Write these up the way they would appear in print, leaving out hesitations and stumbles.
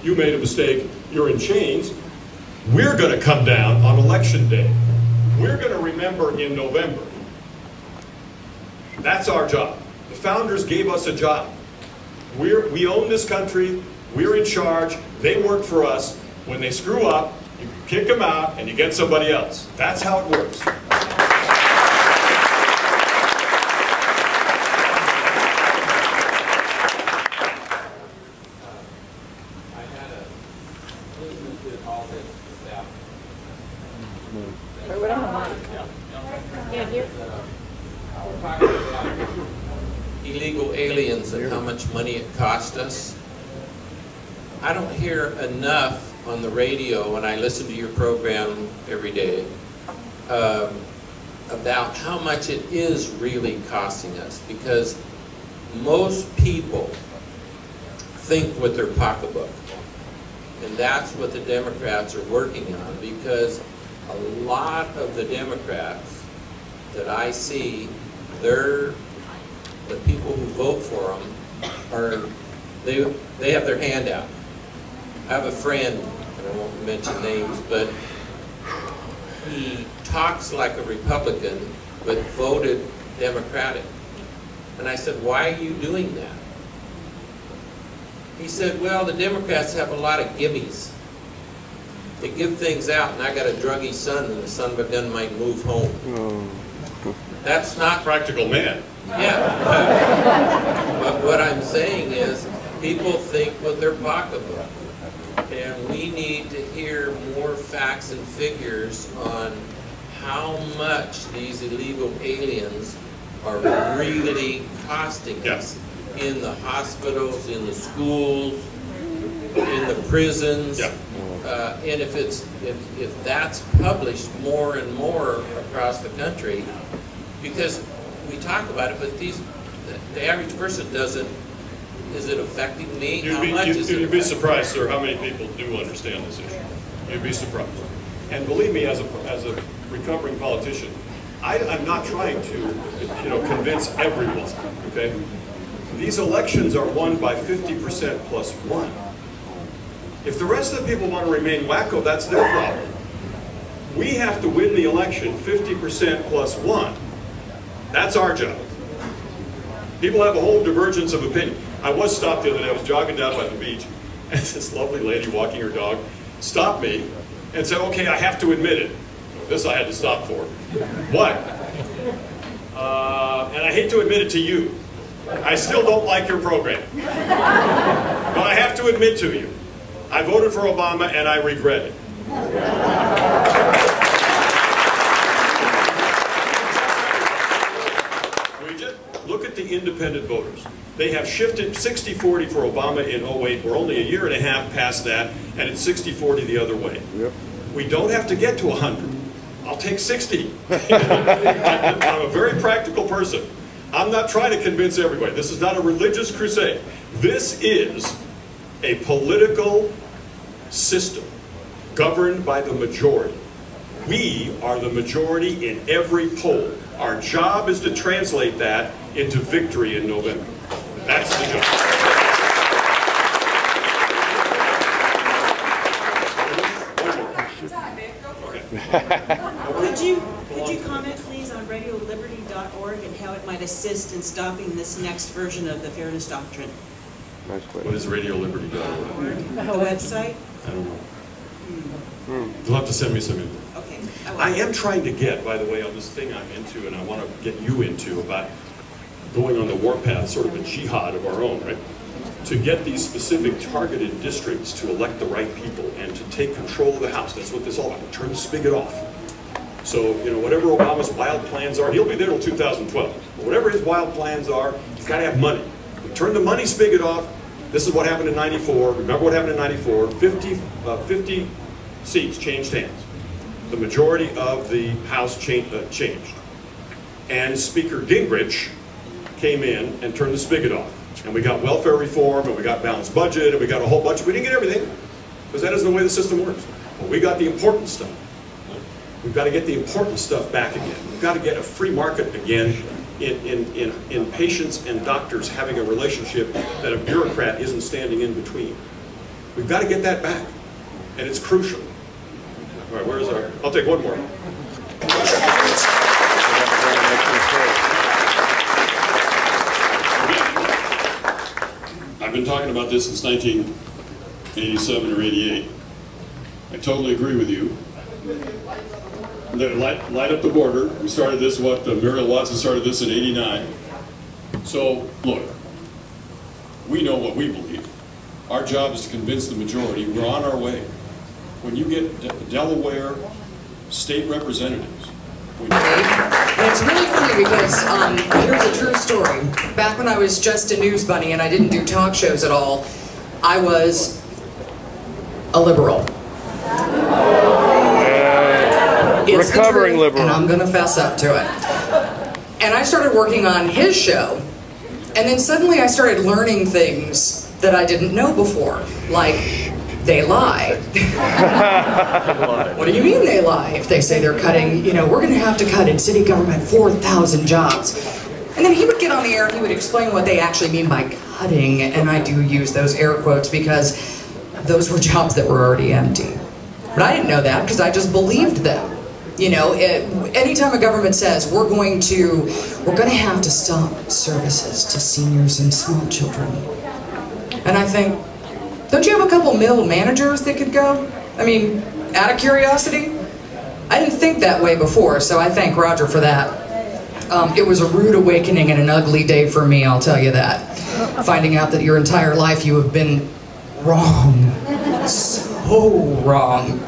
you made a mistake, you're in chains. We're going to come down on election day. We're going to remember in November. That's our job. The founders gave us a job. We own this country. We're in charge. They work for us. When they screw up, you kick them out and you get somebody else. That's how it works. Illegal aliens and how much money it cost us. I don't hear enough on the radio, and I listen to your program every day, about how much it is really costing us, because most people think with their pocketbook, and that's what the Democrats are working on, because a lot of the Democrats that I see, the people who vote for them they have their hand out. I have a friend, and I won't mention names, but he talks like a Republican but voted Democratic. And I said, why are you doing that? He said, well, the Democrats have a lot of gimmies. They give things out, and I got a druggy son, and the son of a gun might move home. That's not practical man. Yeah. But what I'm saying is, people think with their pocketbook. And we need to hear more facts and figures on how much these illegal aliens are really costing us in the hospitals, in the schools, in the prisons. And if that's published more and more across the country, because we talk about it, but the average person doesn't. Is it affecting me? You'd be surprised, sir, how many people do understand this issue. You'd be surprised. And believe me, as a recovering politician, I'm not trying to convince everyone. Okay, these elections are won by 50% plus one. If the rest of the people want to remain wacko, that's their problem. We have to win the election 50% plus one. That's our job. People have a whole divergence of opinion. I was stopped the other day. I was jogging down by the beach, and this lovely lady walking her dog stopped me and said, okay, I have to admit it. This I had to stop for. What? And I hate to admit it to you. I still don't like your program. But I have to admit to you, I voted for Obama and I regret it. Look at the independent voters. They have shifted 60-40 for Obama in 08. We're only a year and a half past that, and it's 60-40 the other way. Yep. We don't have to get to 100. I'll take 60. I'm a very practical person. I'm not trying to convince everybody. This is not a religious crusade. This is a political system governed by the majority. We are the majority in every poll. Our job is to translate that into victory in November. That's the job. Could you comment, please, on radioliberty.org and how it might assist in stopping this next version of the Fairness Doctrine? What is radioliberty.org? The website? I don't know. You'll have to send me some info. Okay. I am trying to get, by the way, on this thing I'm into, and I want to get you into, about going on the warpath, sort of a jihad of our own, right? To get these specific targeted districts to elect the right people and to take control of the House. That's what this is all about. Turn the spigot off. So, whatever Obama's wild plans are, he'll be there till 2012. But whatever his wild plans are, he's got to have money. We turn the money spigot off. This is what happened in '94. Remember what happened in '94? 50 seats changed hands. The majority of the House changed. And Speaker Gingrich came in and turned the spigot off. And we got welfare reform, and we got balanced budget, and we got a whole bunch. We didn't get everything, because that isn't the way the system works. But we got the important stuff. We've got to get the important stuff back again. We've got to get a free market again in patients and doctors having a relationship that a bureaucrat isn't standing in between. We've got to get that back, and it's crucial. All right, where's our, I'll take one more. I've been talking about this since 1987 or 88. I totally agree with you. Light up the border. We started this, Muriel Watson started this in 89. So, look, we know what we believe. Our job is to convince the majority. We're on our way. When you get Delaware state representatives, and it's really funny because here's a true story. Back when I was just a news bunny and I didn't do talk shows at all, I was a liberal. It's recovering liberal. And I'm going to fess up to it. And I started working on his show, and then suddenly I started learning things that I didn't know before, like they lie. What do you mean they lie? If they say they're cutting, we're going to have to cut in city government 4,000 jobs. And then he would get on the air and he would explain what they actually mean by cutting, and I do use those air quotes because those were jobs that were already empty. But I didn't know that because I just believed them. Anytime a government says we're going to have to stop services to seniors and small children, and I think, don't you have a couple middle managers that could go? I mean, out of curiosity, I didn't think that way before, so I thank Roger for that. It was a rude awakening and an ugly day for me, I'll tell you that. Finding out that your entire life you have been wrong, so wrong.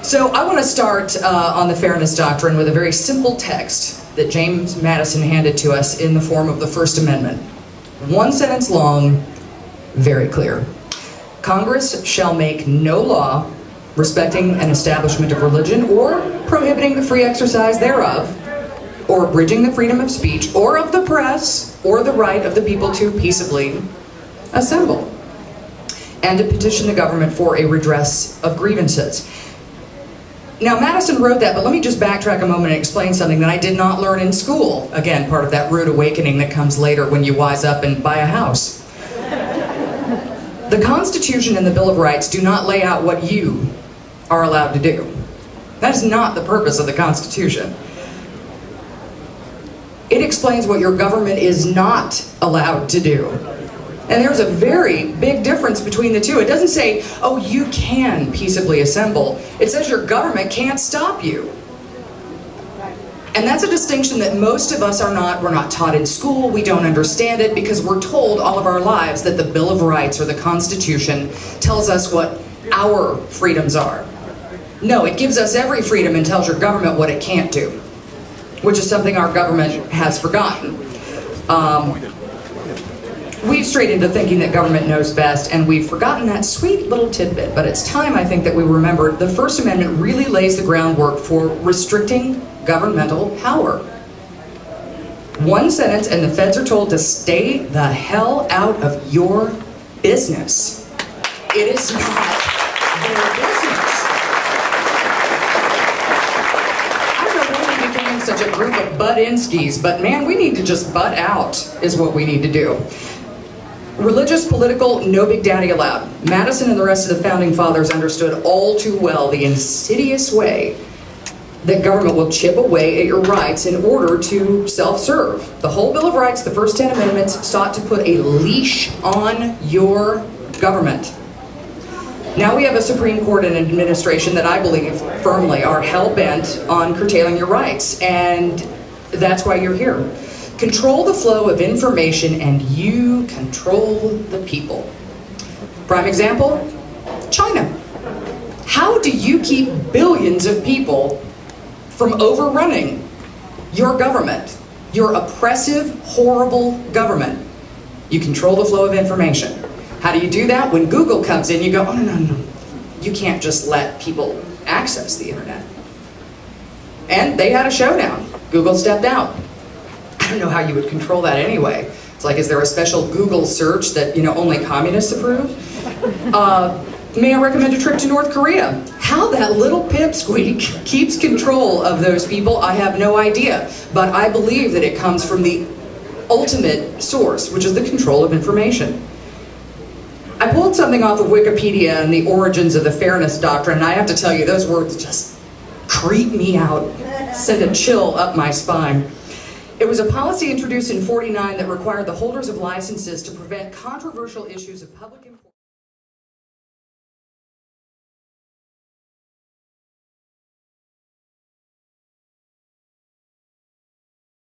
So I want to start on the Fairness Doctrine with a very simple text that James Madison handed to us in the form of the First Amendment. One sentence long, very clear. Congress shall make no law respecting an establishment of religion or prohibiting the free exercise thereof, or abridging the freedom of speech or of the press or the right of the people to peaceably assemble, and to petition the government for a redress of grievances. Now, Madison wrote that, but let me just backtrack a moment and explain something that I did not learn in school. Again, part of that rude awakening that comes later when you wise up and buy a house. The Constitution and the Bill of Rights do not lay out what you are allowed to do. That is not the purpose of the Constitution. It explains what your government is not allowed to do. And there's a very big difference between the two. It doesn't say, oh, you can peaceably assemble. It says your government can't stop you. And that's a distinction that most of us we're not taught in school. We don't understand it because we're told all of our lives that the Bill of Rights or the Constitution tells us what our freedoms are. No, it gives us every freedom and tells your government what it can't do, which is something our government has forgotten. We've strayed into thinking that government knows best, and we've forgotten that sweet little tidbit. But it's time, I think, that we remember the First Amendment really lays the groundwork for restricting governmental power. One sentence, and the feds are told to stay the hell out of your business. It is not their business. I don't know why we became such a group of butt-inskies, but man, we need to just butt out, is what we need to do. Religious, political, no big daddy allowed. Madison and the rest of the founding fathers understood all too well the insidious way that government will chip away at your rights in order to self-serve. The whole Bill of Rights, the first 10 amendments, sought to put a leash on your government. Now we have a Supreme Court and an administration that I believe firmly are hell-bent on curtailing your rights, and that's why you're here. Control the flow of information and you control the people. Prime example, China. How do you keep billions of people from overrunning your government, your oppressive, horrible government? You control the flow of information. How do you do that? When Google comes in, you go, oh, no. You can't just let people access the internet. And they had a showdown. Google stepped out. I don't know how you would control that anyway. It's like, is there a special Google search that, only communists approve? May I recommend a trip to North Korea? How that little pipsqueak keeps control of those people, I have no idea. But I believe that it comes from the ultimate source, which is the control of information. I pulled something off of Wikipedia and the origins of the fairness doctrine, and I have to tell you, those words just creep me out, send a chill up my spine. It was a policy introduced in '49 that required the holders of licenses to prevent controversial issues of public